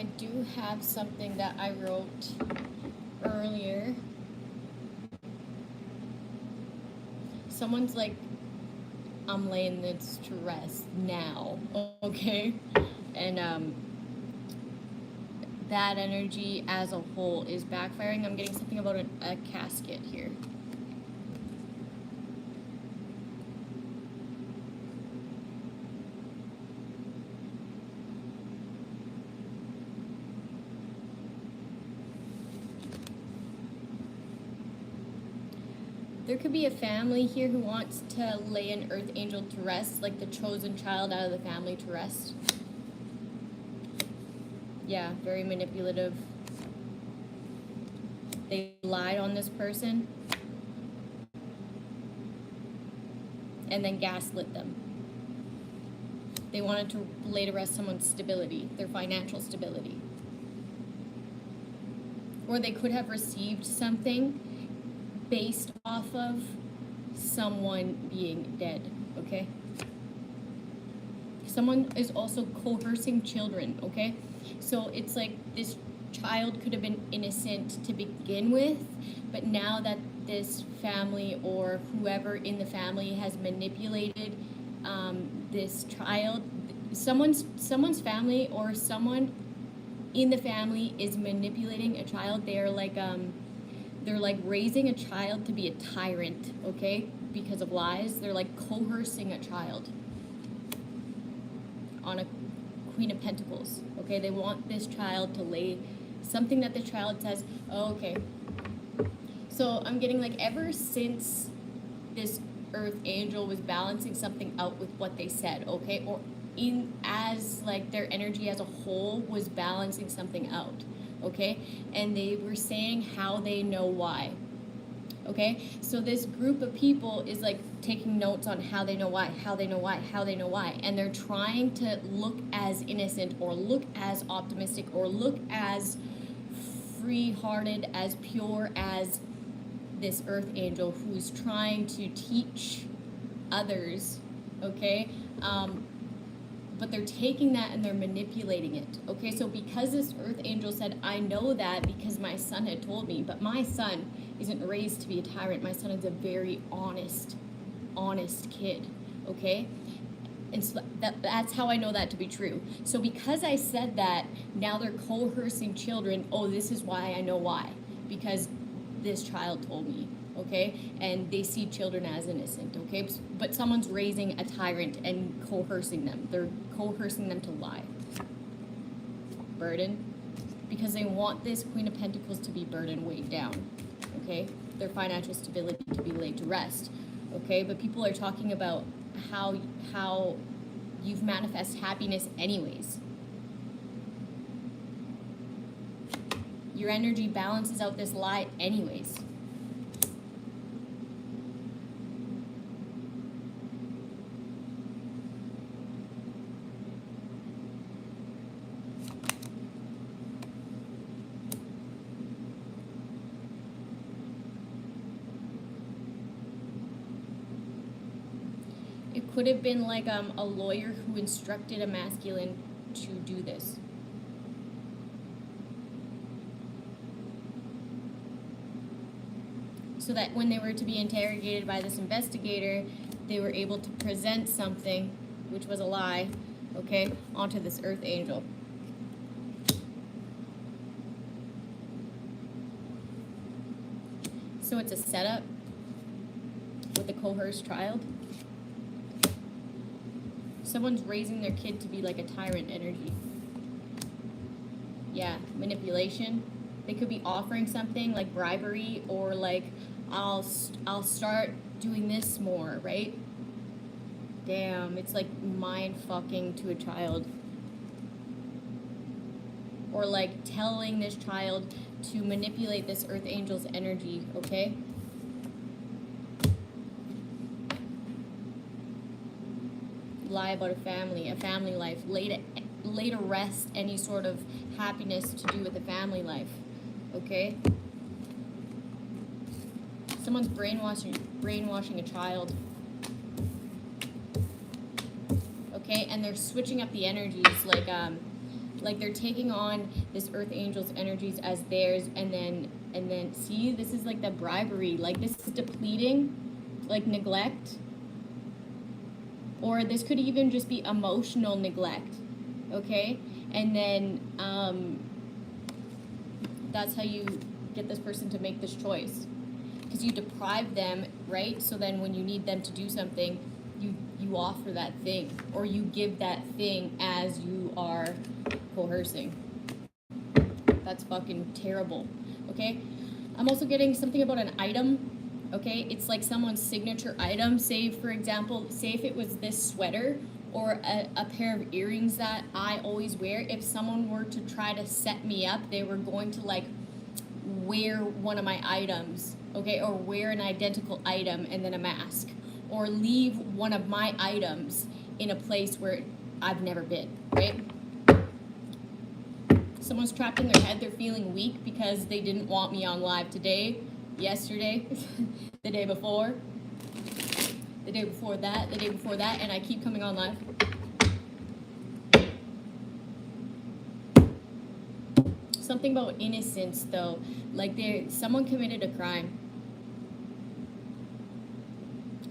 I do have something that I wrote earlier. Someone's like, I'm laying this to rest now, okay? And that energy as a whole is backfiring. I'm getting something about a casket here. There could be a family here who wants to lay an earth angel to rest, like the chosen child out of the family to rest. Yeah, very manipulative. They lied on this person and then gaslit them. They wanted to lay to rest someone's stability, their financial stability. Or they could have received something based off of someone being dead, okay? Someone is also coercing children, okay? So it's like this child could have been innocent to begin with, but now that this family or whoever in the family has manipulated this child, someone's family or someone in the family is manipulating a child. They're like raising a child to be a tyrant, okay? Because of lies. They're like coercing a child on a Queen of Pentacles, okay? They want this child to lay something that the child says, oh, okay. So I'm getting like ever since this earth angel was balancing something out with what they said, okay? Or as like their energy as a whole was balancing something out. Okay, and they were saying how they know why. Okay, so this group of people is like taking notes on how they know why, how they know why, how they know why, and they're trying to look as innocent or look as optimistic or look as free-hearted, as pure as this earth angel who's trying to teach others, okay? But they're taking that and they're manipulating it, okay? So because this earth angel said, I know that because my son had told me, but my son isn't raised to be a tyrant. My son is a very honest kid, okay? And so that's how I know that to be true. So because I said that, now they're coercing children. Oh, this is why I know why. Because this child told me, okay? And they see children as innocent, okay? But someone's raising a tyrant and coercing them. They're coercing them to lie. Burden. Because they want this Queen of Pentacles to be burdened, weighed down, okay? Their financial stability to be laid to rest, okay? But people are talking about how you've manifest happiness anyways. Your energy balances out this lie anyways. It could have been like a lawyer who instructed a masculine to do this. So that when they were to be interrogated by this investigator, they were able to present something, which was a lie, okay, onto this earth angel. So it's a setup with a coerced child. Someone's raising their kid to be like a tyrant energy. Yeah, manipulation. They could be offering something like bribery or like, I'll start doing this more, right? Damn, it's like mind fucking to a child. Or like telling this child to manipulate this earth angel's energy, okay? Lie about a family life, lay to rest any sort of happiness to do with a family life, okay? Someone's brainwashing a child, okay? And they're switching up the energies, like Like they're taking on this earth angel's energies as theirs, and then see, this is like the bribery. Like this is depleting, like neglect. Or this could even just be emotional neglect, okay? And then that's how you get this person to make this choice. Because you deprive them, right? So then when you need them to do something, you offer that thing, or you give that thing as you are coercing. That's fucking terrible, okay? I'm also getting something about an item, okay? It's like someone's signature item. Say, for example, say if it was this sweater or a pair of earrings that I always wear, if someone were to try to set me up, they were going to like wear one of my items, okay? Or wear an identical item and then a mask. Or leave one of my items in a place where I've never been, right? Someone's trapped in their head, they're feeling weak because they didn't want me on live today, yesterday, the day before that, and I keep coming on live. Something about innocence though, like someone committed a crime.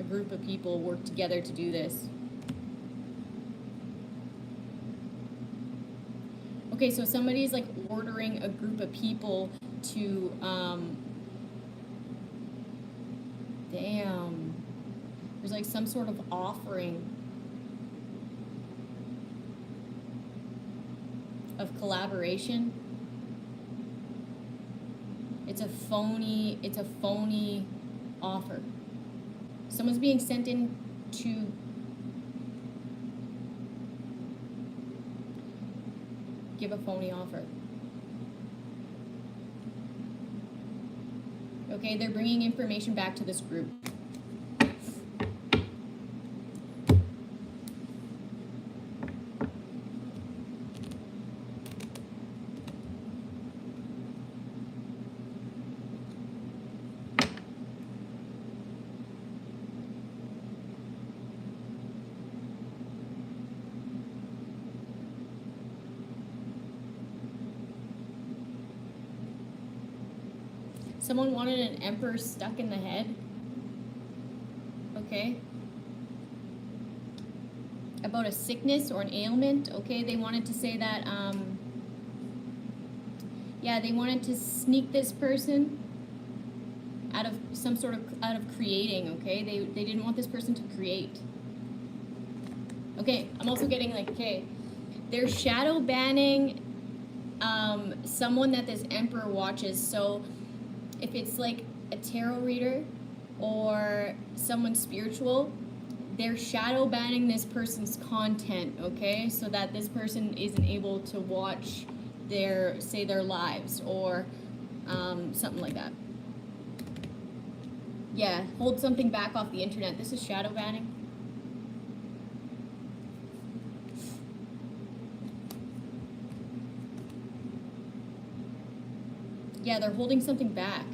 A group of people work together to do this. Okay, so somebody's like ordering a group of people to, damn. There's like some sort of offering of collaboration. It's a phony offer. Someone's being sent in to give a phony offer. Okay, they're bringing information back to this group. Someone wanted an emperor stuck in the head. Okay. About a sickness or an ailment. Okay, they wanted to say that, yeah, they wanted to sneak this person out of creating, okay? They didn't want this person to create. Okay, I'm also getting like, okay, they're shadow banning someone that this emperor watches. So if it's like a tarot reader or someone spiritual, they're shadow banning this person's content, okay? So that this person isn't able to watch their lives or something like that. Yeah, hold something back off the internet. This is shadow banning. Yeah, they're holding something back.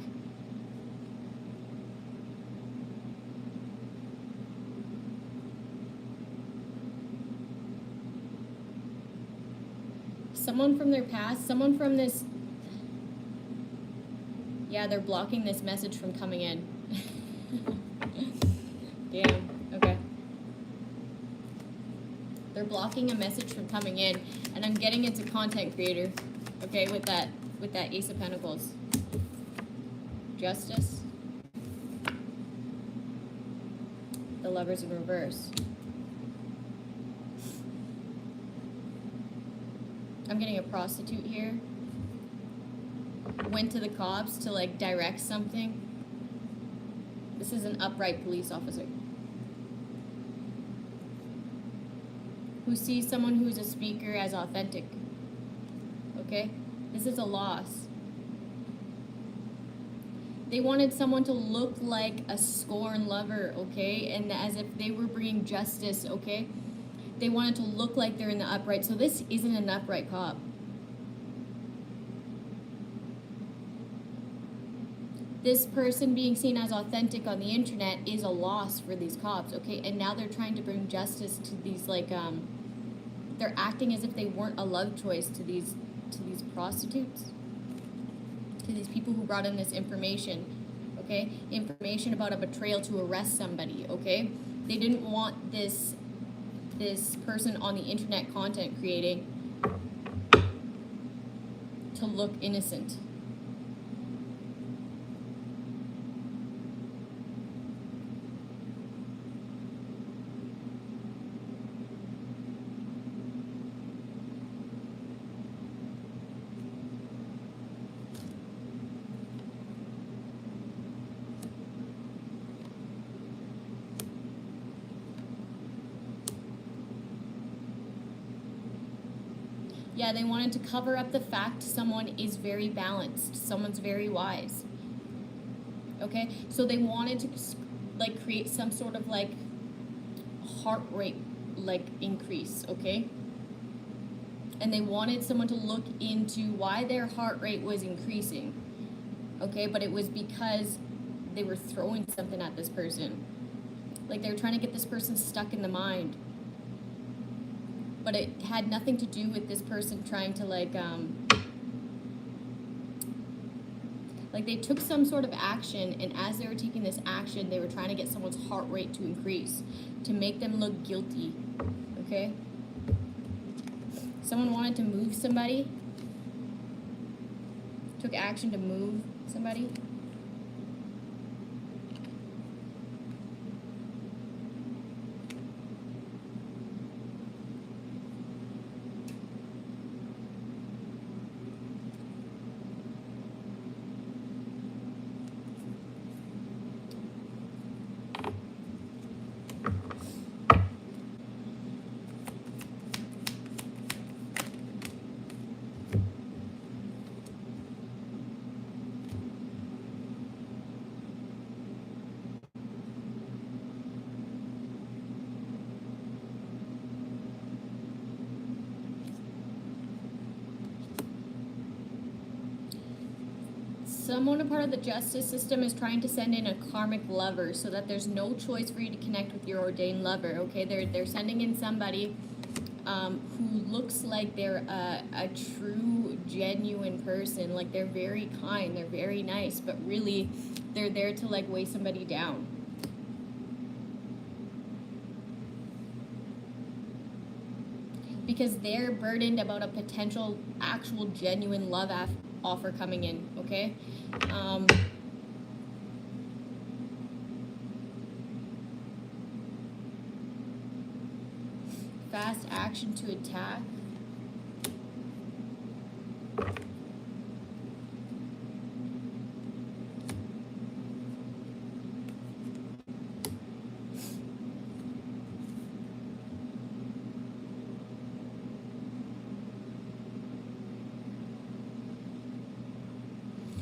Someone from their past, someone from this... Yeah, they're blocking this message from coming in. Damn, okay. They're blocking a message from coming in, and I'm getting into content creator, okay, with that Ace of Pentacles. Justice. The Lovers in reverse. I'm getting a prostitute here. Went to the cops to like direct something. This is an upright police officer who sees someone who's a speaker as authentic. Okay? This is a loss. They wanted someone to look like a scorned lover, okay? And as if they were bringing justice, okay? They wanted to look like they're in the upright. So this isn't an upright cop. This person being seen as authentic on the internet is a loss for these cops, okay? And now they're trying to bring justice to these, like, they're acting as if they weren't a love choice to these prostitutes, to these people who brought in this information, okay? Information about a betrayal to arrest somebody, okay? They didn't want this person on the internet content creating to look innocent. Yeah, they wanted to cover up the fact someone is very balanced, someone's very wise. Okay, so they wanted to like create some sort of like heart rate like increase, okay? And they wanted someone to look into why their heart rate was increasing, okay? But it was because they were throwing something at this person. Like they were trying to get this person stuck in the mind. But it had nothing to do with this person trying to like they took some sort of action, and as they were taking this action, they were trying to get someone's heart rate to increase, to make them look guilty, okay? Someone wanted to move somebody, took action to move somebody. Someone, a part of the justice system, is trying to send in a karmic lover so that there's no choice for you to connect with your ordained lover, okay? They're sending in somebody who looks like they're a true, genuine person. Like they're very kind, they're very nice, but really they're there to like weigh somebody down. Because they're burdened about a potential, actual, genuine love offer coming in, okay? Fast action to attack.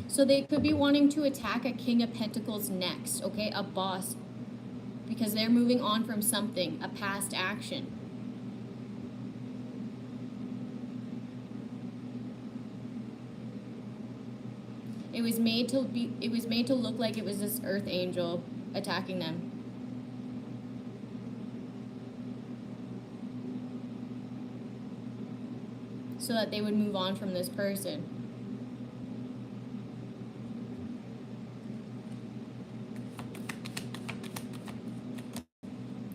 So they could be wanting to attack a King of Pentacles next, okay? A boss. Because they're moving on from something, a past action. It was made to look like it was this earth angel attacking them. So that they would move on from this person.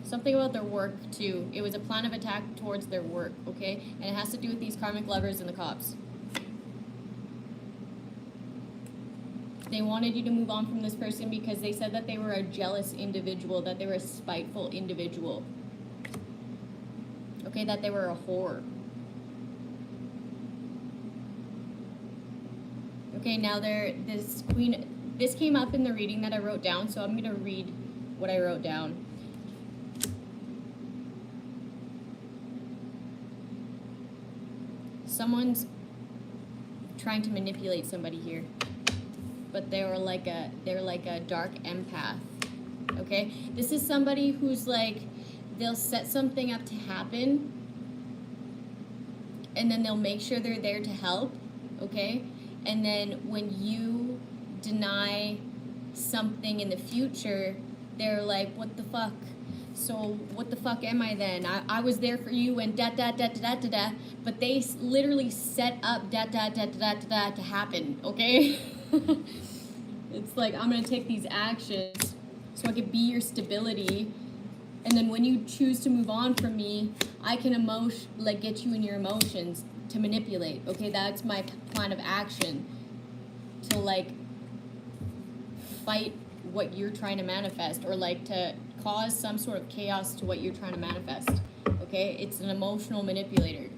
Something about their work too. It was a plan of attack towards their work, okay? And it has to do with these karmic lovers and the cops. They wanted you to move on from this person because they said that they were a jealous individual, that they were a spiteful individual. Okay, that they were a whore. Okay, now this came up in the reading that I wrote down, so I'm gonna read what I wrote down. Someone's trying to manipulate somebody here, but they're like a dark empath. Okay, this is somebody who's like, they'll set something up to happen, and then they'll make sure they're there to help. Okay, and then when you deny something in the future, they're like, what the fuck? So what the fuck am I then? I was there for you and da da da da da da da, but they literally set up da da da da da da to happen, okay? It's like, I'm gonna take these actions so I could be your stability, and then when you choose to move on from me, I can get you in your emotions to manipulate, okay? That's my plan of action, to like fight what you're trying to manifest, or like to cause some sort of chaos to what you're trying to manifest, okay? It's an emotional manipulator.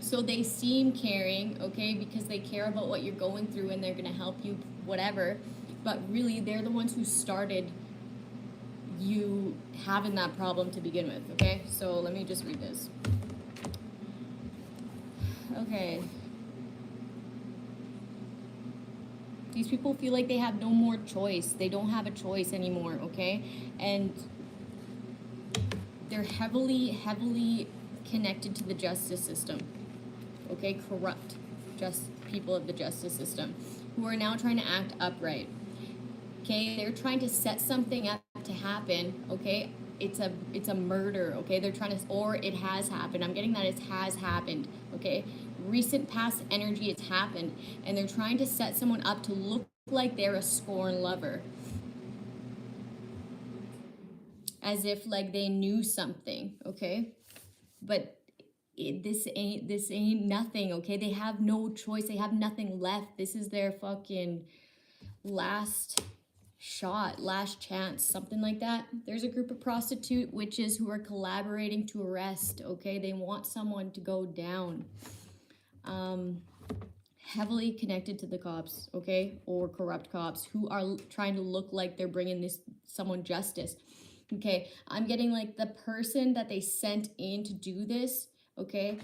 So they seem caring, okay, because they care about what you're going through and they're gonna help you, whatever, but really they're the ones who started you having that problem to begin with, okay? So let me just read this. Okay. These people feel like they have no more choice. They don't have a choice anymore, okay? And they're heavily connected to the justice system, okay? Corrupt people of the justice system who are now trying to act upright, okay? They're trying to set something up to happen, okay? It's a murder, okay? They're trying to, or it has happened. I'm getting that it has happened, okay? Recent past energy, it's happened, and they're trying to set someone up to look like they're a scorn lover, as if like they knew something, okay? But this ain't nothing, okay? They have no choice. They have nothing left. This is their fucking last shot, last chance, something like that. There's a group of prostitute witches who are collaborating to arrest, okay? They want someone to go down. Heavily connected to the cops, okay? Or corrupt cops who are trying to look like they're bringing someone justice. Okay, I'm getting like the person that they sent in to do this, okay?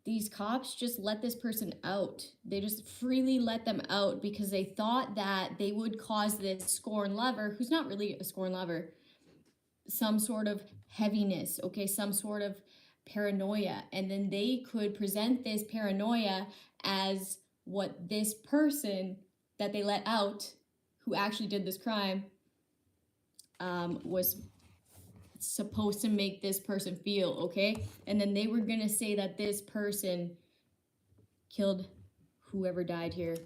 These cops just let this person out. They just freely let them out because they thought that they would cause this scorn lover, who's not really a scorn lover, some sort of heaviness, okay? Some sort of paranoia. And then they could present this paranoia as what this person that they let out, who actually did this crime, was supposed to make this person feel, okay? And then they were gonna say that this person killed whoever died here.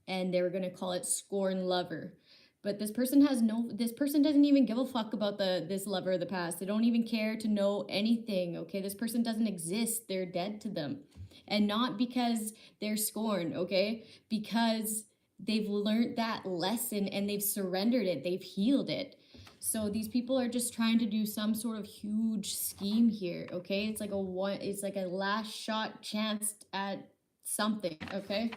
And they were gonna call it scorn lover. But this person doesn't even give a fuck about this lover of the past. They don't even care to know anything, okay? This person doesn't exist. They're dead to them. And not because they're scorned, okay? Because they've learned that lesson and they've surrendered it. They've healed it. So these people are just trying to do some sort of huge scheme here, okay? It's like a last shot chance at something, okay?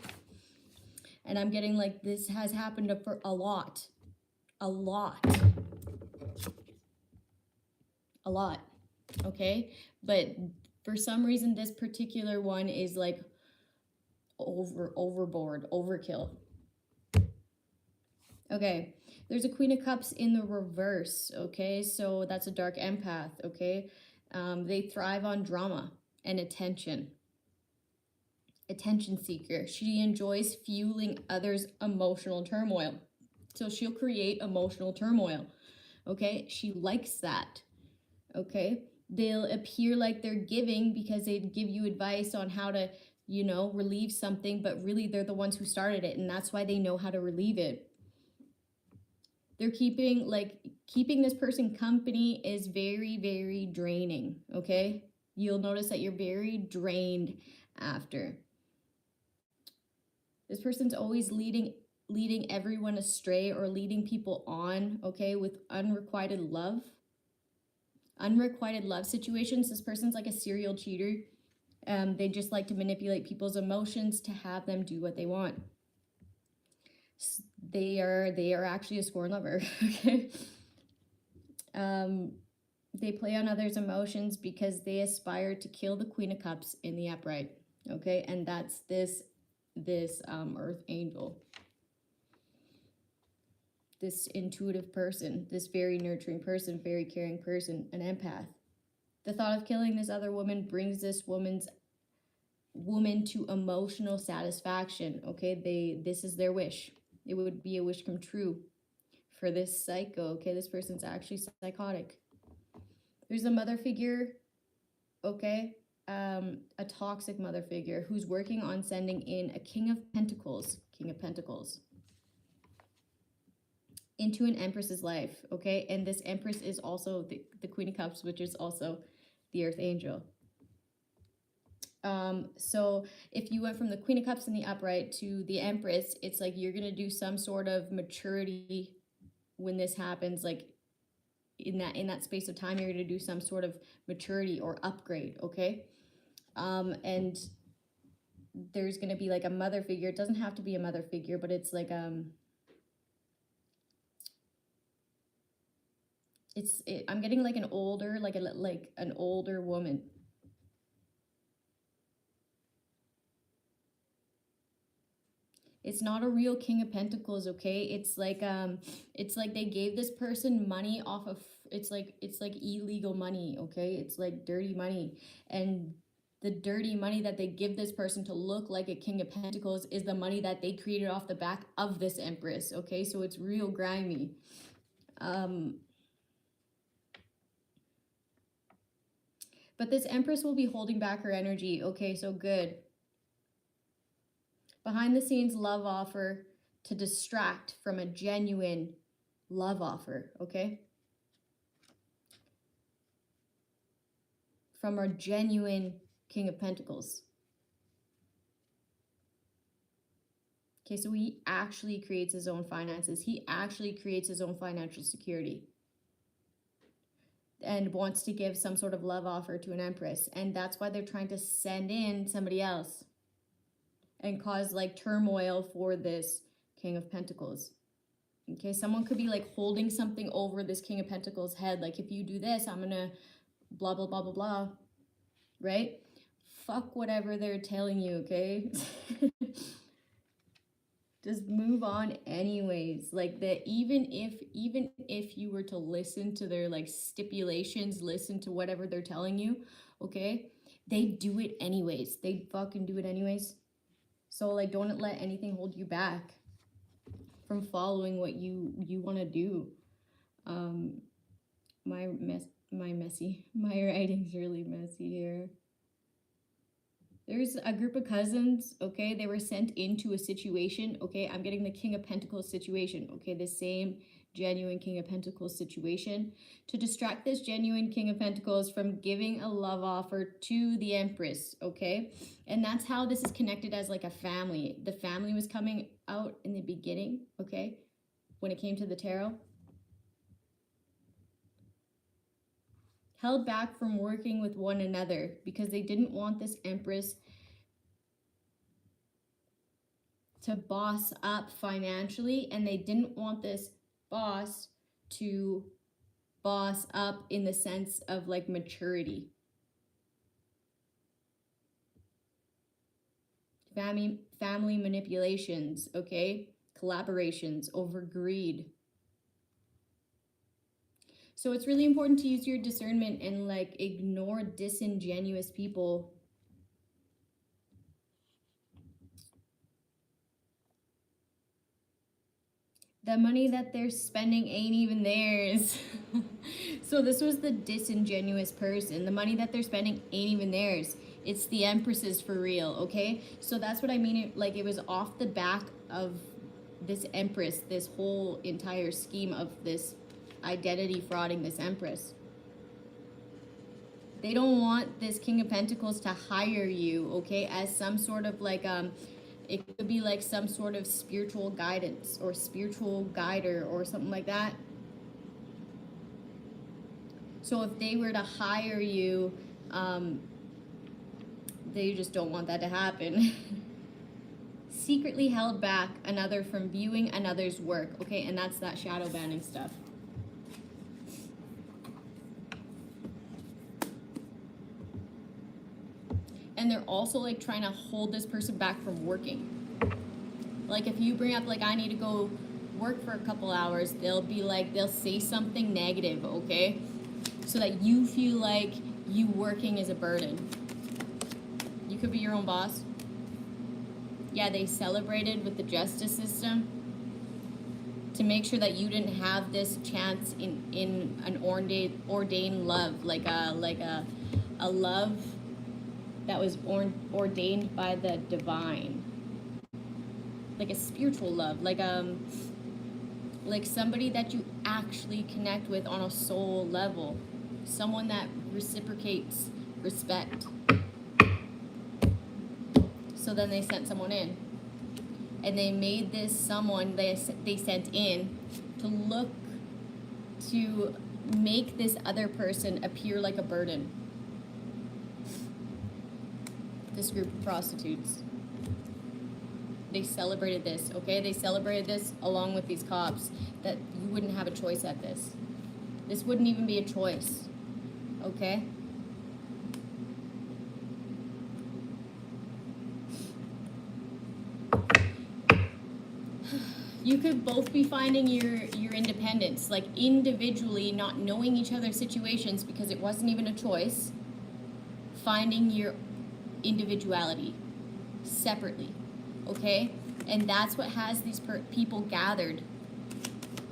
And I'm getting like this has happened for a lot, okay? But for some reason, this particular one is like overboard, overkill. Okay, there's a Queen of Cups in the reverse, okay? So that's a dark empath, okay? They thrive on drama and attention. Attention seeker. She enjoys fueling others' emotional turmoil. So she'll create emotional turmoil, okay? She likes that, okay? They'll appear like they're giving because they give you advice on how to, relieve something, but really they're the ones who started it, and that's why they know how to relieve it. They're keeping this person company is very, very draining, okay? You'll notice that you're very drained after. This person's always leading everyone astray or leading people on, okay, with unrequited love. Unrequited love situations. This person's like a serial cheater. They just like to manipulate people's emotions to have them do what they want. They are actually a scorn lover, okay? They play on others' emotions because they aspire to kill the Queen of Cups in the upright, okay? And that's this Earth Angel. This intuitive person, this very nurturing person, very caring person, an empath. The thought of killing this other woman brings this woman's woman to emotional satisfaction, okay? This is their wish. It would be a wish come true for this psycho, okay? This person's actually psychotic. There's a mother figure, okay? A toxic mother figure who's working on sending in a King of Pentacles into an Empress's life, okay? And this Empress is also the Queen of Cups, which is also the Earth Angel. So if you went from the Queen of Cups in the upright to the Empress, it's like you're gonna do some sort of maturity when this happens, like in that space of time, you're gonna do some sort of maturity or upgrade, okay? And there's gonna be like a mother figure. It doesn't have to be a mother figure, but it's like I'm getting like an older, like an older woman. It's not a real King of Pentacles, okay? It's like they gave this person money off of, it's like illegal money, okay? It's like dirty money. And the dirty money that they give this person to look like a King of Pentacles is the money that they created off the back of this Empress, okay? So it's real grimy. But this Empress will be holding back her energy, okay? So good. Behind the scenes love offer to distract from a genuine love offer, okay? From a genuine King of Pentacles. Okay, so he actually creates his own finances. He actually creates his own financial security and wants to give some sort of love offer to an Empress. And that's why they're trying to send in somebody else and cause like turmoil for this King of Pentacles. Okay, someone could be like holding something over this King of Pentacles head. Like, if you do this, I'm gonna blah, blah, blah, blah, blah, right? Fuck whatever they're telling you, okay? Just move on anyways. Like that, even if you were to listen to their like stipulations, listen to whatever they're telling you, okay? They do it anyways. They fucking do it anyways. So like, don't let anything hold you back from following what you want to do. My writing's really messy here. There's a group of cousins, okay? They were sent into a situation, okay? I'm getting the King of Pentacles situation, okay? The same genuine King of Pentacles situation to distract this genuine King of Pentacles from giving a love offer to the Empress, okay? And that's how this is connected as like a family. The family was coming out in the beginning, okay? When it came to the tarot. Held back from working with one another because they didn't want this Empress to boss up financially, and they didn't want this boss to boss up in the sense of like maturity. Family manipulations, okay? Collaborations over greed. So it's really important to use your discernment and like ignore disingenuous people. The money that they're spending ain't even theirs. So this was the disingenuous person. The money that they're spending ain't even theirs. It's the Empress's for real, okay? So that's what I mean. Like, it was off the back of this Empress, this whole entire scheme of this identity frauding this Empress. They don't want this King of Pentacles to hire you, okay, as some sort of like it could be like some sort of spiritual guidance or spiritual guider or something like that. So if they were to hire you, they just don't want that to happen. Secretly held back another from viewing another's work, okay, and that's that shadow banning stuff. And they're also like trying to hold this person back from working. Like, if you bring up like, I need to go work for a couple hours, they'll be like, they'll say something negative, okay? So that you feel like you working is a burden. You could be your own boss. Yeah, they celebrated with the justice system to make sure that you didn't have this chance in an ordained love, like a love that was ordained by the divine, like a spiritual love, like somebody that you actually connect with on a soul level, someone that reciprocates respect. So then they sent someone in, and they made this someone they sent in to make this other person appear like a burden. This group of prostitutes, they celebrated this, okay? They celebrated this along with these cops, that you wouldn't have a choice at this. This wouldn't even be a choice, okay? You could both be finding your independence, like individually, not knowing each other's situations because it wasn't even a choice, finding your individuality separately, okay? And that's what has these people gathered,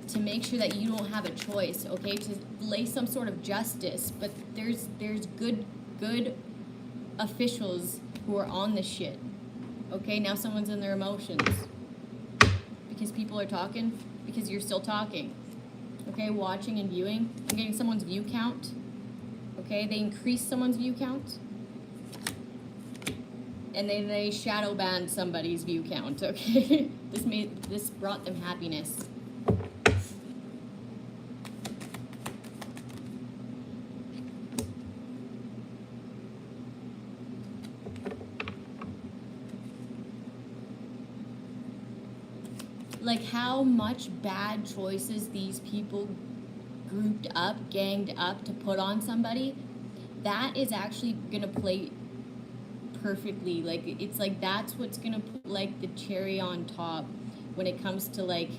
to make sure that you don't have a choice, okay? To lay some sort of justice, but there's good officials who are on this shit, okay? Now someone's in their emotions because people are talking, because you're still talking, okay? Watching and viewing. I'm getting someone's view count, okay? They increased someone's view count, and they shadow banned somebody's view count, okay? This brought them happiness. Like how much bad choices these people grouped up, ganged up to put on somebody, that is actually gonna play perfectly. Like, it's like that's what's gonna put like the cherry on top when it comes to like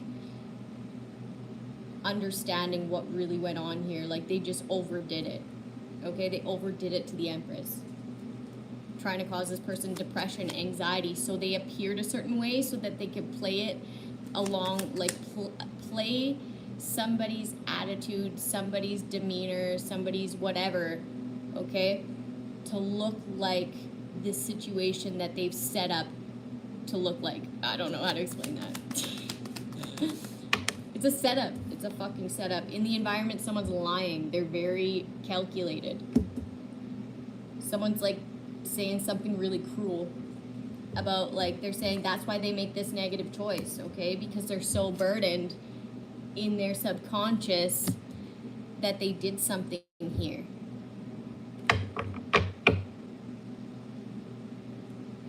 understanding what really went on here. Like, they just overdid it, okay? They overdid it to the Empress, trying to cause this person depression, anxiety, so they appeared a certain way so that they could play it along, like play somebody's attitude, somebody's demeanor, somebody's whatever, okay, to look like this situation that they've set up to look like. I don't know how to explain that. It's a setup. It's a fucking setup. In the environment, someone's lying. They're very calculated. Someone's like saying something really cruel about, like, they're saying that's why they make this negative choice, okay? Because they're so burdened in their subconscious that they did something here.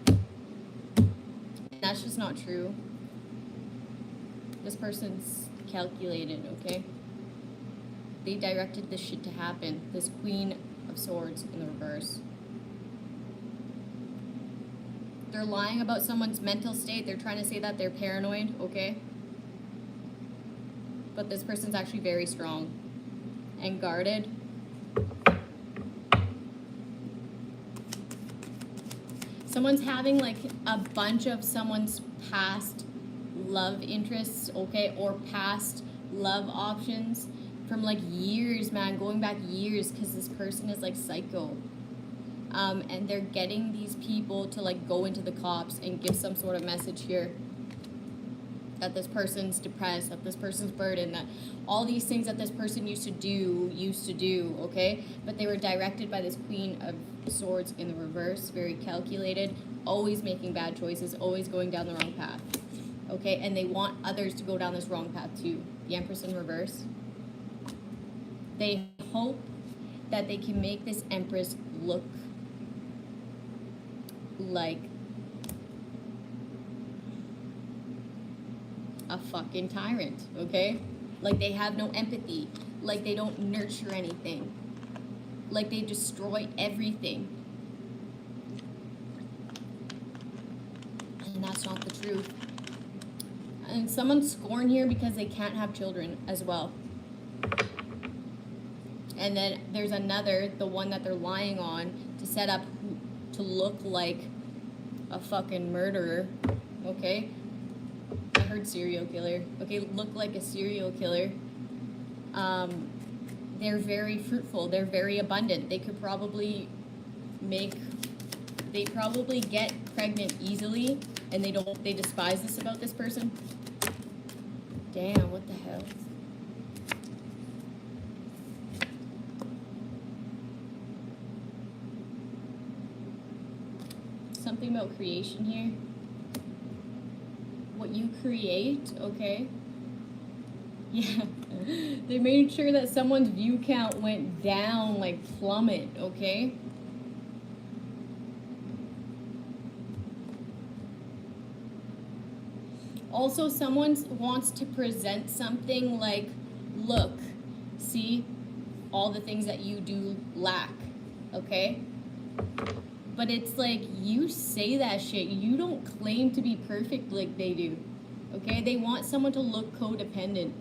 And that's just not true. This person's calculated, okay? They directed this shit to happen. This Queen of Swords in the reverse. They're lying about someone's mental state. They're trying to say that they're paranoid, okay? But this person's actually very strong and guarded. Someone's having like a bunch of someone's past love interests, okay? Or past love options from like years, man, going back years, because this person is like psycho. And they're getting these people to like go into the cops and give some sort of message here that this person's depressed, that this person's burdened, that all these things that this person used to do, okay? But they were directed by this Queen of Swords in the reverse, very calculated, always making bad choices, always going down the wrong path, okay? And they want others to go down this wrong path too. The Empress in reverse. They hope that they can make this Empress look like a fucking tyrant, okay? Like they have no empathy, like they don't nurture anything, like they destroy everything. And that's not the truth. And someone's scorned here because they can't have children as well. And then there's another, the one that they're lying on, to set up to look like a fucking murderer, okay? I heard serial killer. Okay, look like a serial killer. They're very fruitful. They're very abundant. They could probably they probably get pregnant easily, and they despise this about this person. Damn, what the hell? Something about creation here. What you create, okay? Yeah, they made sure that someone's view count went down, like plummet, okay? Also, someone wants to present something like, look, see, all the things that you do lack, okay? But it's like, you say that shit. You don't claim to be perfect like they do, okay? They want someone to look codependent,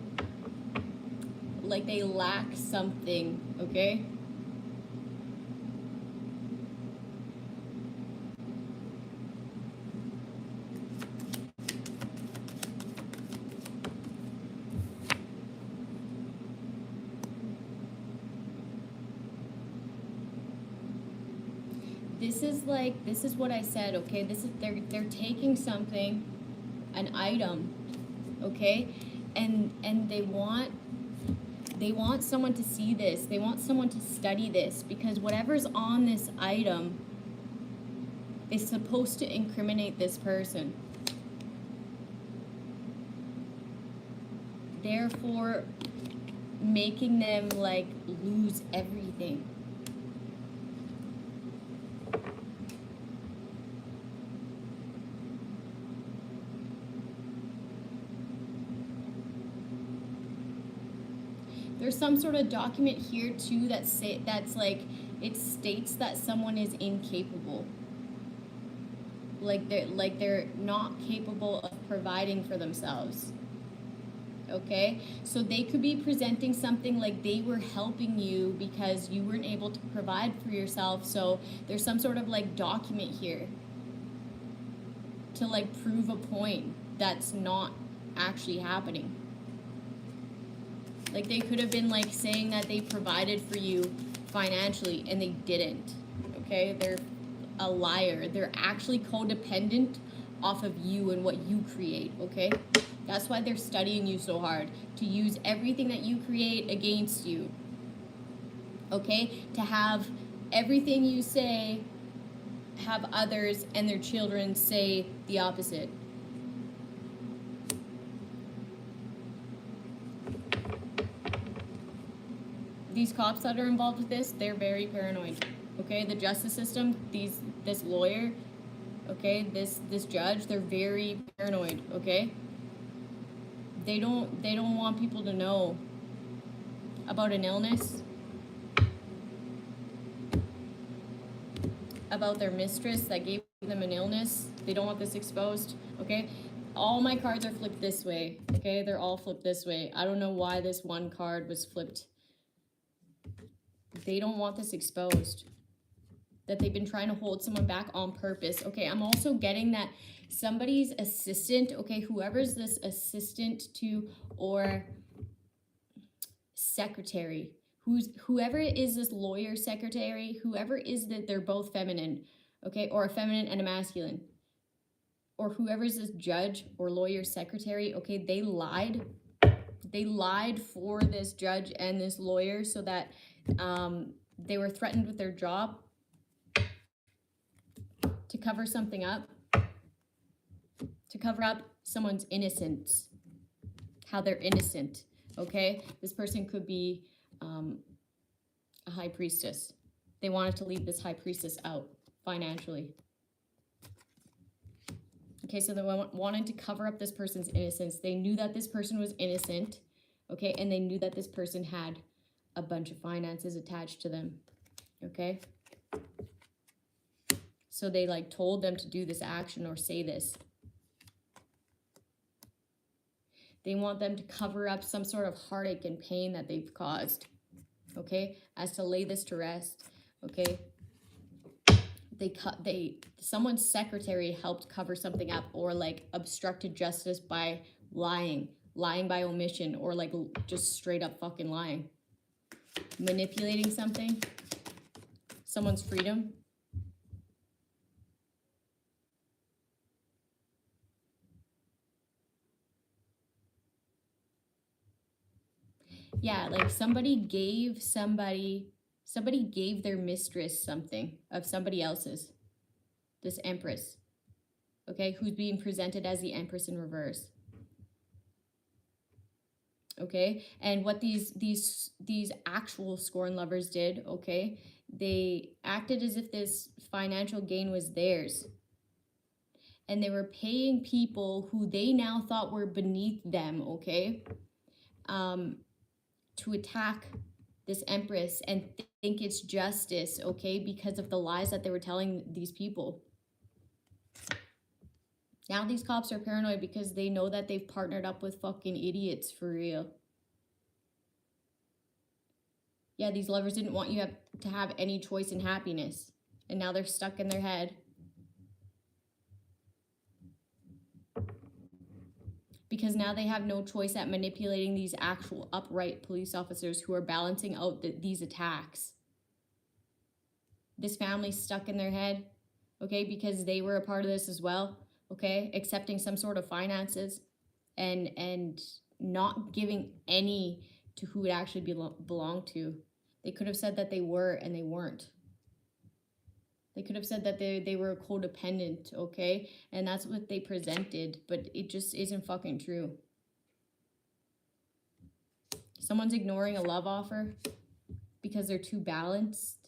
like they lack something, okay? This is what I said, okay? They're taking something, an item, okay? And they want someone to see this. They want someone to study this, because whatever's on this item is supposed to incriminate this person. Therefore, making them like lose everything. There's some sort of document here too that's like, it states that someone is incapable. Like they're not capable of providing for themselves. Okay? So they could be presenting something like they were helping you because you weren't able to provide for yourself. So there's some sort of like document here to like prove a point that's not actually happening. Like they could have been like saying that they provided for you financially and they didn't, okay? They're a liar. They're actually codependent off of you and what you create, okay? That's why they're studying you so hard, to use everything that you create against you, okay? To have everything you say, have others and their children say the opposite. These cops that are involved with this, they're very paranoid, okay? The justice system, this lawyer, okay, this judge, they're very paranoid, okay? They don't want people to know about an illness, about their mistress that gave them an illness. They don't want this exposed, okay? All my cards are flipped this way, okay? They're all flipped this way. I don't know why this one card was flipped. They don't want this exposed, that they've been trying to hold someone back on purpose. Okay, I'm also getting that somebody's assistant, okay, whoever's this assistant to or secretary, whoever is this lawyer secretary, whoever is that, they're both feminine, okay, or a feminine and a masculine, or whoever's this judge or lawyer secretary, okay, they lied for this judge and this lawyer so that they were threatened with their job to cover something up, to cover up someone's innocence, how they're innocent, okay? This person could be a high priestess. They wanted to leave this high priestess out financially. Okay, so they wanted to cover up this person's innocence. They knew that this person was innocent, okay? And they knew that this person had a bunch of finances attached to them, okay? So they like told them to do this action or say this. They want them to cover up some sort of heartache and pain that they've caused, okay? As to lay this to rest, okay? someone's secretary helped cover something up, or like obstructed justice by lying by omission, or like just straight up fucking lying, manipulating something, someone's freedom. Yeah, like somebody gave their mistress something of somebody else's, this empress, okay, who's being presented as the empress in reverse. Okay, and what these actual scorn lovers did, okay, they acted as if this financial gain was theirs, and they were paying people who they now thought were beneath them, okay, to attack this empress and think it's justice, okay, because of the lies that they were telling these people. Now these cops are paranoid because they know that they've partnered up with fucking idiots, for real. Yeah, these lovers didn't want you to have any choice in happiness, and now they're stuck in their head. Because now they have no choice at manipulating these actual upright police officers who are balancing out these attacks. This family's stuck in their head, okay, because they were a part of this as well, okay, accepting some sort of finances and not giving any to who it actually belonged to. They could have said that they were, and they weren't. They could have said that they were codependent, okay? And that's what they presented, but it just isn't fucking true. Someone's ignoring a love offer because they're too balanced.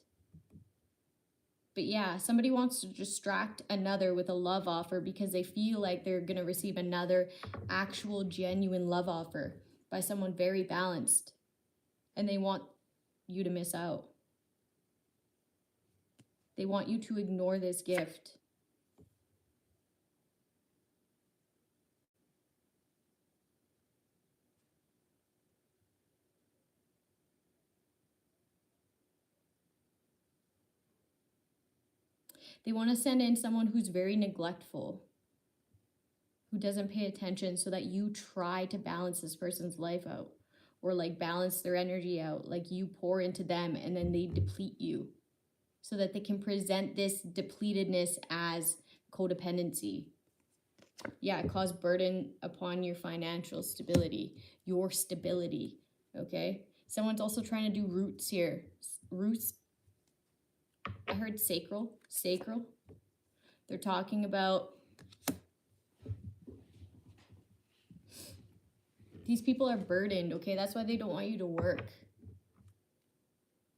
But yeah, somebody wants to distract another with a love offer because they feel like they're going to receive another actual genuine love offer by someone very balanced. And they want you to miss out. They want you to ignore this gift. They want to send in someone who's very neglectful, who doesn't pay attention, so that you try to balance this person's life out, or like balance their energy out. Like you pour into them and then they deplete you, so that they can present this depletedness as codependency. Yeah, cause burden upon your financial stability, your stability, okay? Someone's also trying to do roots here. Roots, I heard sacral. They're talking about these people are burdened, okay? That's why they don't want you to work.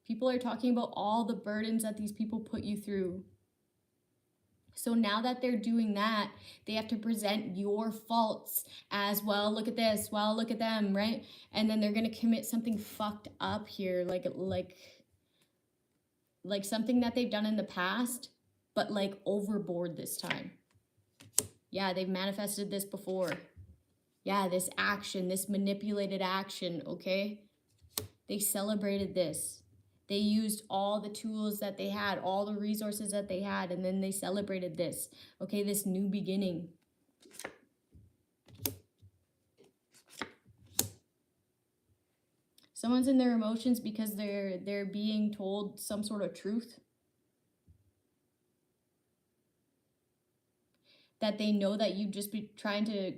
People are talking about all the burdens that these people put you through. So now that they're doing that, they have to present your faults as, well, look at this, well, look at them, right? And then they're going to commit something fucked up here, like something that they've done in the past, but like overboard this time. Yeah, they've manifested this before. Yeah, this action, this manipulated action, okay? They celebrated this. They used all the tools that they had, all the resources that they had, and then they celebrated this, okay, this new beginning. Someone's in their emotions because they're being told some sort of truth that they know that you've just been trying to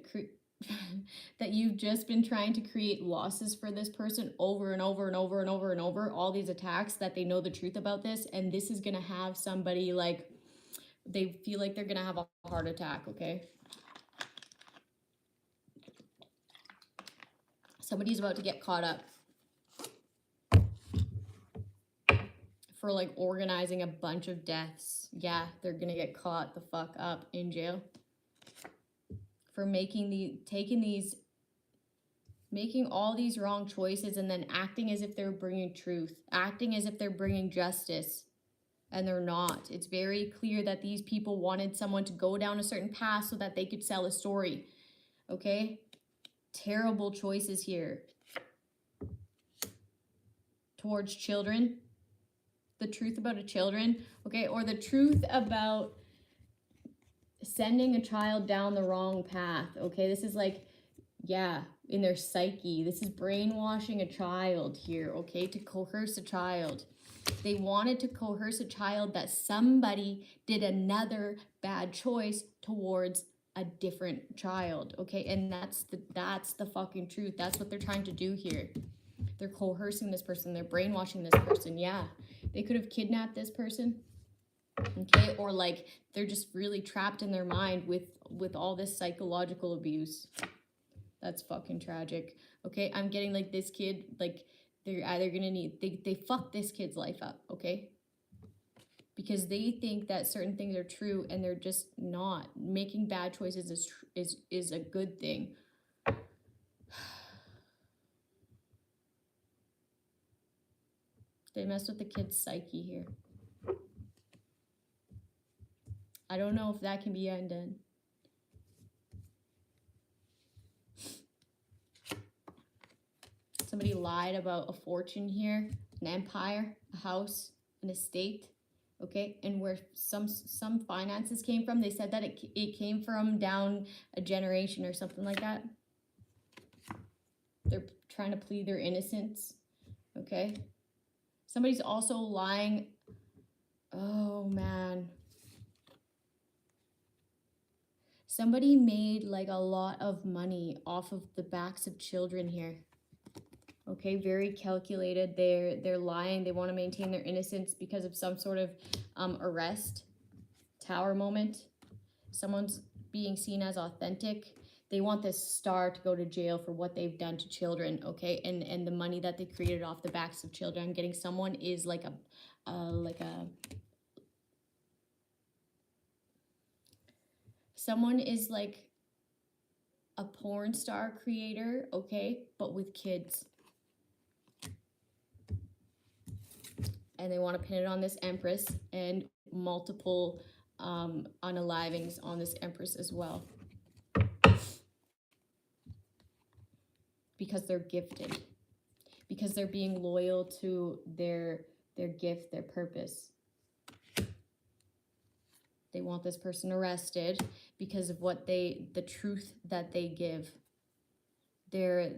create losses for this person over and over and over and over and over, all these attacks, that they know the truth about this, and this is gonna have somebody like, they feel like they're gonna have a heart attack, okay? Somebody's about to get caught up for like organizing a bunch of deaths. Yeah, they're gonna get caught the fuck up in jail for making all these wrong choices and then acting as if they're bringing truth, acting as if they're bringing justice, and they're not. It's very clear that these people wanted someone to go down a certain path so that they could sell a story, okay? Terrible choices here. Towards children, the truth about a children, okay, or the truth about sending a child down the wrong path, okay? This is like, yeah, in their psyche. This is brainwashing a child here, okay, to coerce a child. They wanted to coerce a child that somebody did another bad choice towards a different child, okay? And that's the fucking truth. That's what they're trying to do here. They're coercing this person. They're brainwashing this person. Yeah, they could have kidnapped this person, okay? Or like they're just really trapped in their mind with all this psychological abuse. That's fucking tragic. Okay, I'm getting like this kid, like they're either gonna need, they fuck this kid's life up, okay? Because they think that certain things are true and they're just not. Making bad choices is a good thing. They mess with the kid's psyche here. I don't know if that can be undone. Somebody lied about a fortune here, an empire, a house, an estate, okay? And where some finances came from, they said that it came from down a generation or something like that. They're trying to plead their innocence, okay? Somebody's also lying. Oh, man. Somebody made like a lot of money off of the backs of children here. Okay, very calculated. They're lying. They want to maintain their innocence because of some sort of arrest, tower moment. Someone's being seen as authentic. They want this star to go to jail for what they've done to children, okay? And the money that they created off the backs of children. I'm getting someone is like someone is like a porn star creator, okay? But with kids. And they want to pin it on this empress and multiple unalivings on this empress as well. Because they're gifted. Because they're being loyal to their gift, their purpose. They want this person arrested because of what the truth that they give. They're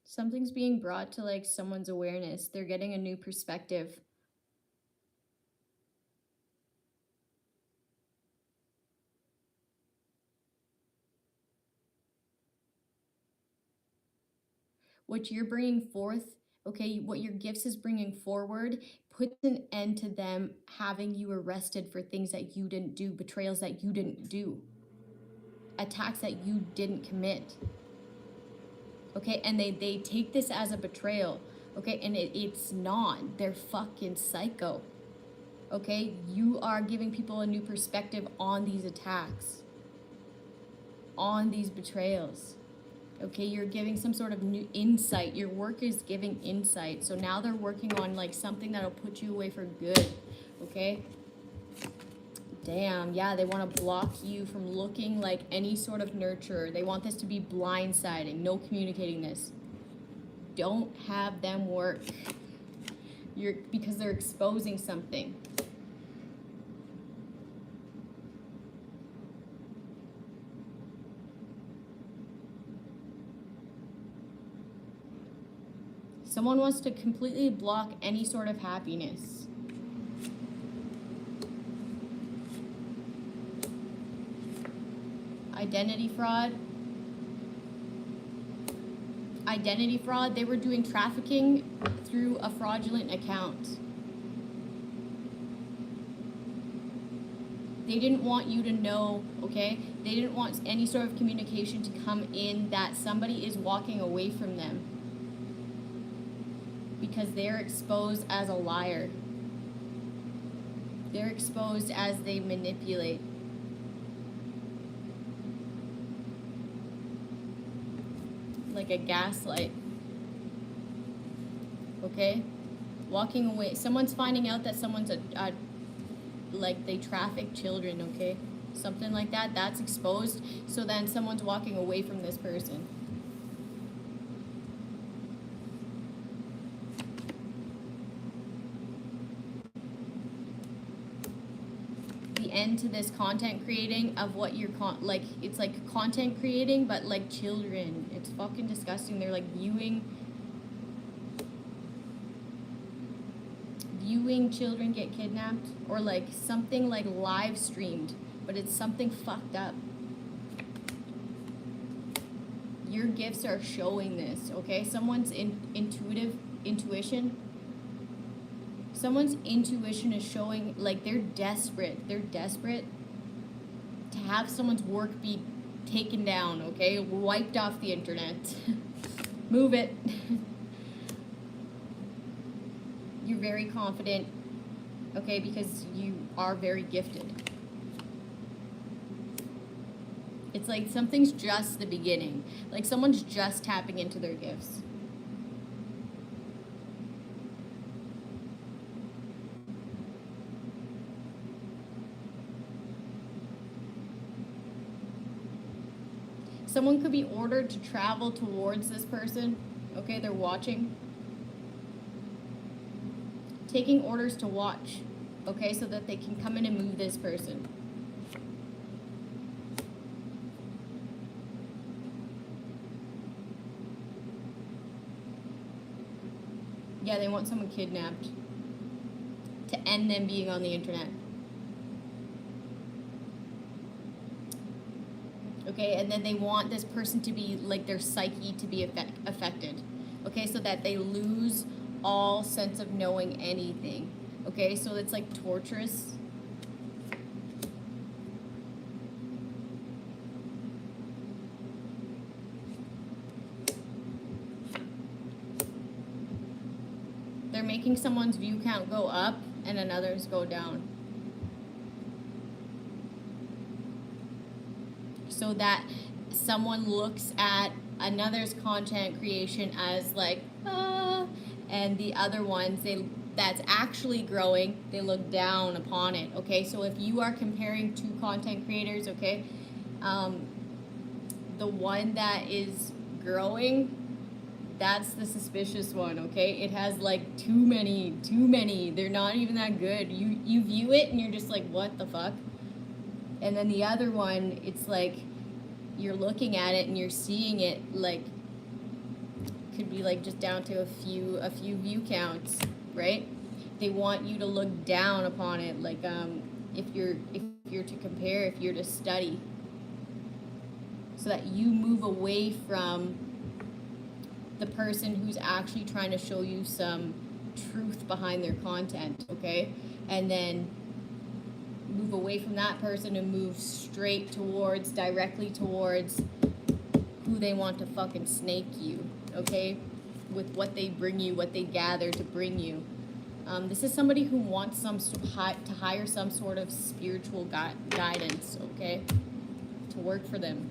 something's being brought to like someone's awareness. They're getting a new perspective. What you're bringing forth, okay, what your gifts is bringing forward, puts an end to them having you arrested for things that you didn't do, betrayals that you didn't do, attacks that you didn't commit. Okay, and they take this as a betrayal, okay, and it's not. They're fucking psycho. Okay, you are giving people a new perspective on these attacks, on these betrayals. Okay, you're giving some sort of new insight. Your work is giving insight. So now they're working on like something that'll put you away for good. Okay. Damn, yeah, they want to block you from looking like any sort of nurturer. They want this to be blindsiding, no communicating this. Don't have them work. Because they're exposing something. Someone wants to completely block any sort of happiness. Identity fraud. Identity fraud, they were doing trafficking through a fraudulent account. They didn't want you to know, okay? They didn't want any sort of communication to come in that somebody is walking away from them. Because they're exposed as a liar. They're exposed as they manipulate. like a gaslight. Okay? Walking away. Someone's finding out that someone's like they traffic children, okay? Something like that. That's exposed. So then someone's walking away from this person. The end to this content creating of what you're like, it's like content creating, but like children. It's fucking disgusting. They're like viewing children get kidnapped, or like something like live streamed, but it's something fucked up. Your gifts are showing this, okay? Someone's intuition. Someone's intuition is showing, like, they're desperate. They're desperate to have someone's work be taken down, okay? Wiped off the internet. Move it. You're very confident, okay, because you are very gifted. It's like something's just the beginning. Like someone's just tapping into their gifts. Someone could be ordered to travel towards this person, okay, they're watching. Taking orders to watch, okay, so that they can come in and move this person. Yeah, they want someone kidnapped to end them being on the internet. Okay, and then they want this person to be, like, their psyche to be affected. Okay, so that they lose all sense of knowing anything. Okay, so it's like torturous. They're making someone's view count go up and another's go down. So that someone looks at another's content creation as like, and the other ones, that's actually growing, they look down upon it, okay? So if you are comparing two content creators, okay, the one that is growing, that's the suspicious one, okay? It has like too many, they're not even that good. You view it and you're just like, what the fuck? And then the other one, it's like, you're looking at it and you're seeing it, like, could be like just down to a few view counts, right? They want you to look down upon it, like if you're to compare, if you're to study, so that you move away from the person who's actually trying to show you some truth behind their content, okay? And then move away from that person and move straight towards, directly towards who they want to fucking snake you, okay? With what they bring you, what they gather to bring you. This is somebody who wants to hire some sort of spiritual guidance, okay? To work for them.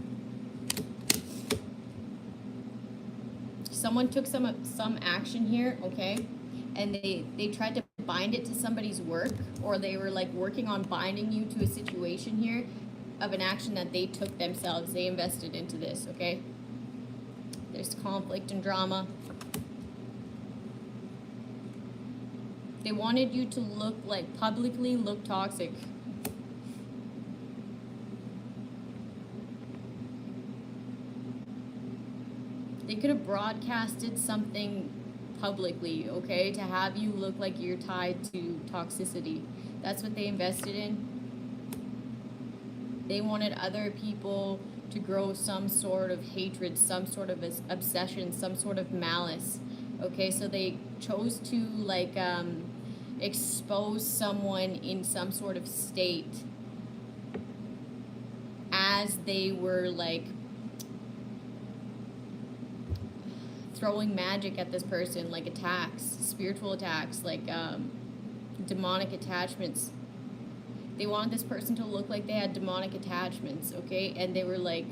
Someone took some action here, okay? And they tried to bind it to somebody's work, or they were like working on binding you to a situation here of an action that they took themselves. They invested into this, okay? There's conflict and drama. They wanted you to look like, publicly look toxic. They could have broadcasted something publicly, okay, to have you look like you're tied to toxicity. That's what they invested in. They wanted other people to grow some sort of hatred, some sort of obsession, some sort of malice, okay? So they chose to, like, expose someone in some sort of state as they were, like, throwing magic at this person, like attacks, spiritual attacks, like demonic attachments. They wanted this person to look like they had demonic attachments, okay? And they were like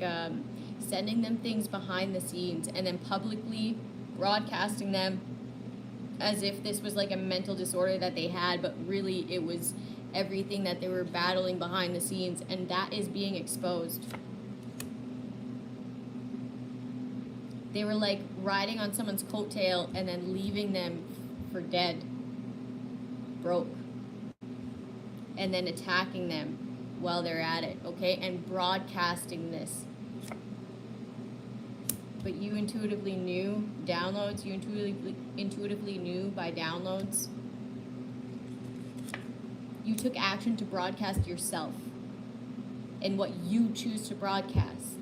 sending them things behind the scenes and then publicly broadcasting them as if this was like a mental disorder that they had, but really it was everything that they were battling behind the scenes, and that is being exposed. They were like riding on someone's coattail and then leaving them for dead, broke, and then attacking them while they're at it, okay? And broadcasting this. But you intuitively knew downloads, you intuitively knew by downloads. You took action to broadcast yourself and what you choose to broadcast.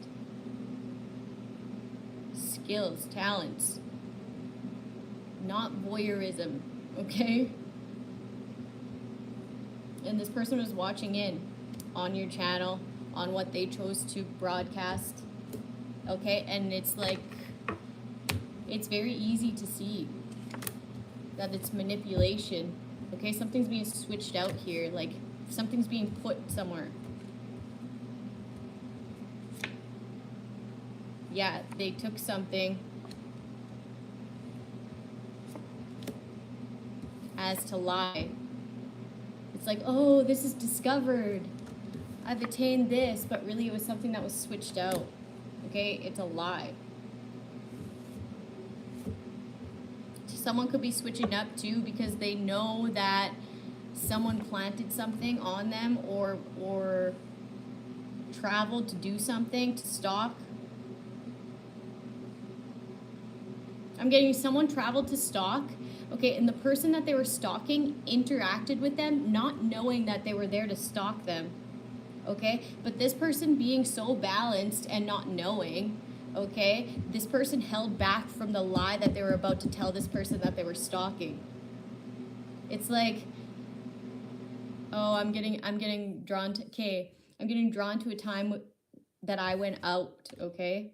Skills, talents, not voyeurism, okay? And this person was watching in on your channel, on what they chose to broadcast, okay? And it's like, it's very easy to see that it's manipulation, okay? Something's being switched out here, like something's being put somewhere. Yeah, they took something as to lie. It's like, oh, this is discovered. I've attained this, but really it was something that was switched out. Okay, it's a lie. Someone could be switching up too because they know that someone planted something on them or traveled to do something, to stalk. I'm getting someone traveled to stalk, okay, and the person that they were stalking interacted with them, not knowing that they were there to stalk them, okay? But this person being so balanced and not knowing, okay, this person held back from the lie that they were about to tell this person that they were stalking. It's like, oh, I'm getting drawn to, okay, I'm getting drawn to a time that I went out, okay?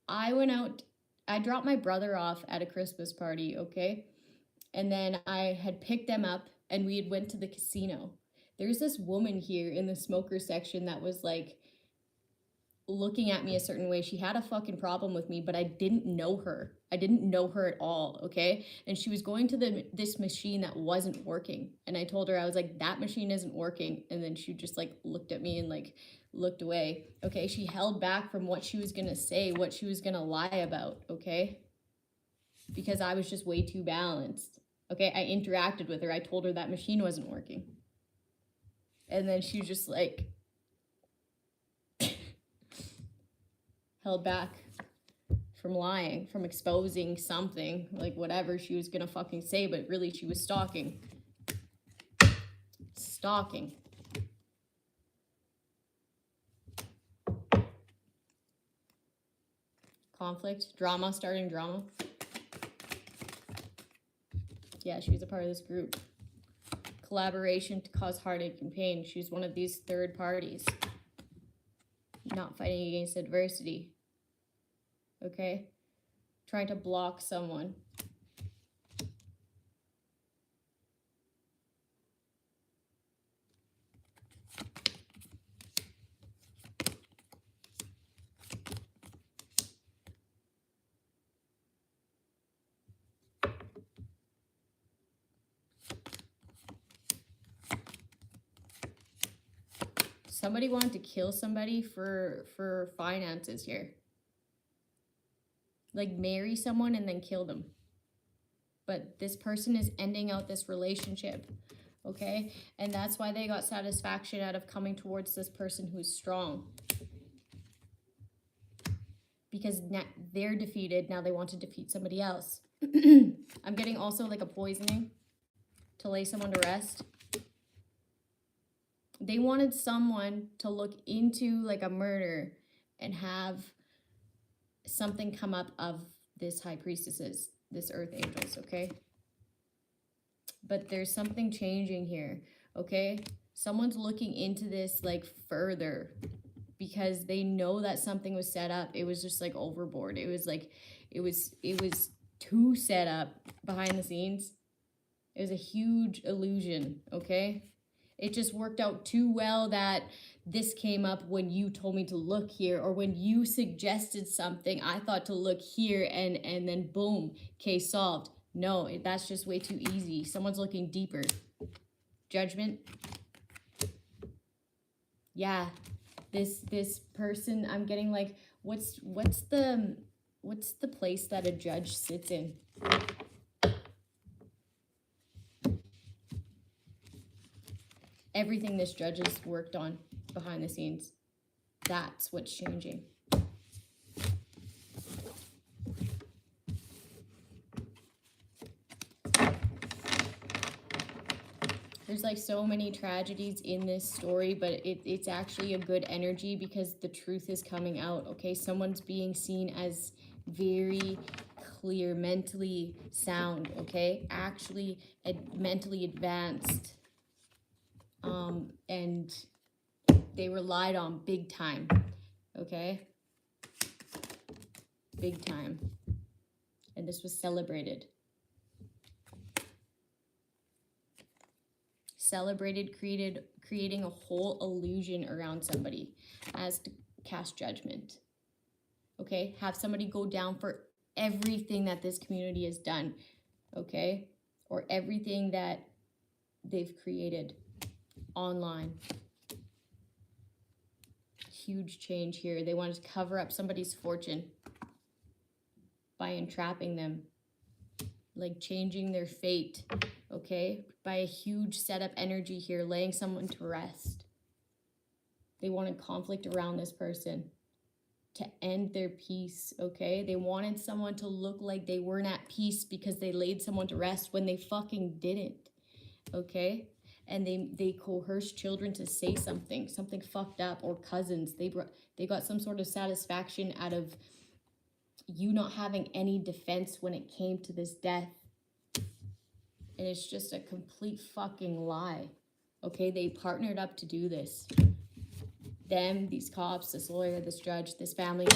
I dropped my brother off at a Christmas party, okay? And then I had picked them up and we had went to the casino. There's this woman here in the smoker section that was like looking at me a certain way. She had a fucking problem with me, but I didn't know her. I didn't know her at all, okay? And she was going to this machine that wasn't working. And I told her, I was like, that machine isn't working. And then she just like looked at me and like looked away, okay? She held back from what she was gonna say, what she was gonna lie about, okay? Because I was just way too balanced, okay? I interacted with her. I told her that machine wasn't working. And then she just like held back from lying, from exposing something, like whatever she was gonna fucking say, but really she was stalking. Stalking. Conflict, drama, starting drama. Yeah, she was a part of this group. Collaboration to cause heartache and pain. She was one of these third parties. Not fighting against adversity. Okay? Trying to block someone. Somebody wanted to kill somebody for finances here. Like marry someone and then kill them. But this person is ending out this relationship, okay? And that's why they got satisfaction out of coming towards this person who's strong. Because they're defeated, now they want to defeat somebody else. I'm getting also like a poisoning to lay someone to rest. They wanted someone to look into like a murder and have something come up of this high priestesses, this earth angels, okay? But there's something changing here, okay? Someone's looking into this like further because they know that something was set up. It was just like overboard. It was like, it was too set up behind the scenes. It was a huge illusion, okay? It just worked out too well that this came up when you told me to look here, or when you suggested something, I thought to look here, and then boom, case solved. No, that's just way too easy. Someone's looking deeper. Judgment. Yeah, this person, I'm getting like, what's the place that a judge sits in? Everything this judge has worked on behind the scenes, that's what's changing. There's like so many tragedies in this story, but it's actually a good energy because the truth is coming out, okay? Someone's being seen as very clear, mentally sound, okay? Actually mentally advanced. And they relied on big time, okay? Big time. And this was celebrated. Celebrated, creating a whole illusion around somebody as to cast judgment. Okay? Have somebody go down for everything that this community has done, okay? Or everything that they've created online. Huge change here. They wanted to cover up somebody's fortune by entrapping them, like changing their fate, okay? By a huge setup energy here, laying someone to rest. They wanted conflict around this person to end their peace, okay? They wanted someone to look like they weren't at peace because they laid someone to rest when they fucking didn't, okay? And they coerced children to say something fucked up, or cousins. They got some sort of satisfaction out of you not having any defense when it came to this death. And it's just a complete fucking lie, okay? They partnered up to do this. Them, these cops, this lawyer, this judge, this family.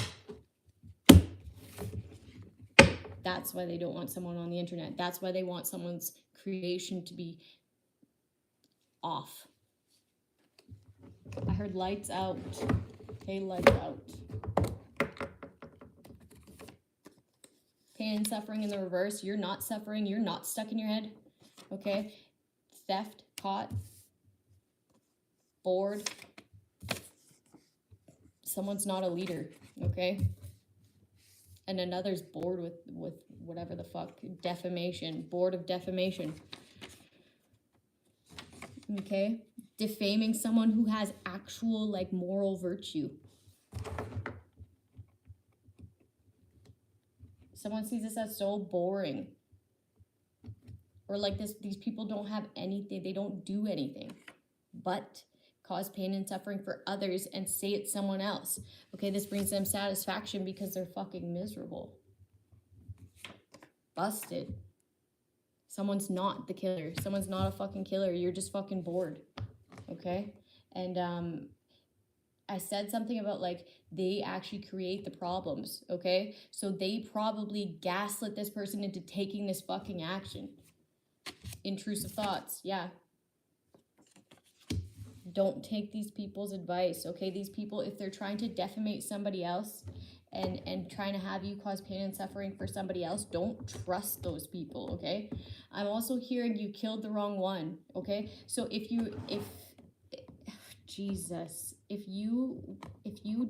That's why they don't want someone on the internet. That's why they want someone's creation to be off. I heard lights out. Okay, lights out. Pain and suffering in the reverse. You're not suffering. You're not stuck in your head. Okay? Theft, caught. Bored. Someone's not a leader. Okay? And another's bored with whatever the fuck. Defamation. Bored of defamation. Okay? Defaming someone who has actual, like, moral virtue. Someone sees this as so boring. Or like these people don't have anything, they don't do anything but cause pain and suffering for others and say it's someone else. Okay, this brings them satisfaction because they're fucking miserable. Busted. Someone's not the killer. Someone's not a fucking killer. You're just fucking bored. Okay? And I said something about like they actually create the problems, okay? So they probably gaslit this person into taking this fucking action. Intrusive thoughts, yeah. Don't take these people's advice, okay? These people, if they're trying to defamate somebody else and trying to have you cause pain and suffering for somebody else, don't trust those people, okay? I'm also hearing you killed the wrong one, okay? So if Jesus, if you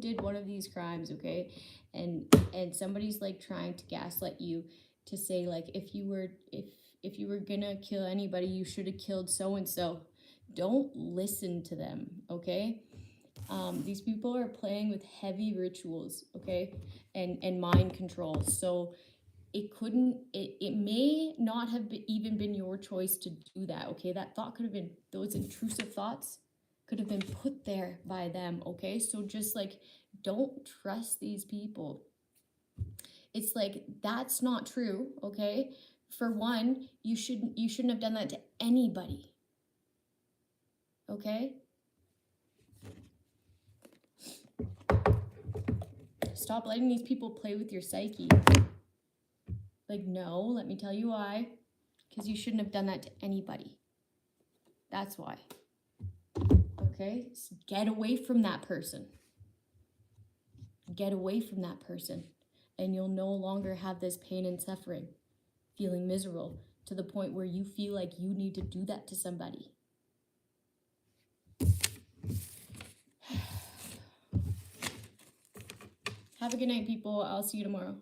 did one of these crimes, okay, and somebody's like trying to gaslight you to say like if you were gonna kill anybody, you should have killed so and so. Don't listen to them, okay? These people are playing with heavy rituals, okay, and mind control. So it may not have even been your choice to do that, okay? That thought could have been, those intrusive thoughts could have been put there by them, okay? So just like, don't trust these people. It's like, that's not true, okay? For one, you shouldn't have done that to anybody, okay? Stop letting these people play with your psyche. Like, no, let me tell you why. Because you shouldn't have done that to anybody. That's why. Okay? Get away from that person. Get away from that person. And you'll no longer have this pain and suffering, feeling miserable to the point where you feel like you need to do that to somebody. Have a good night, people. I'll see you tomorrow.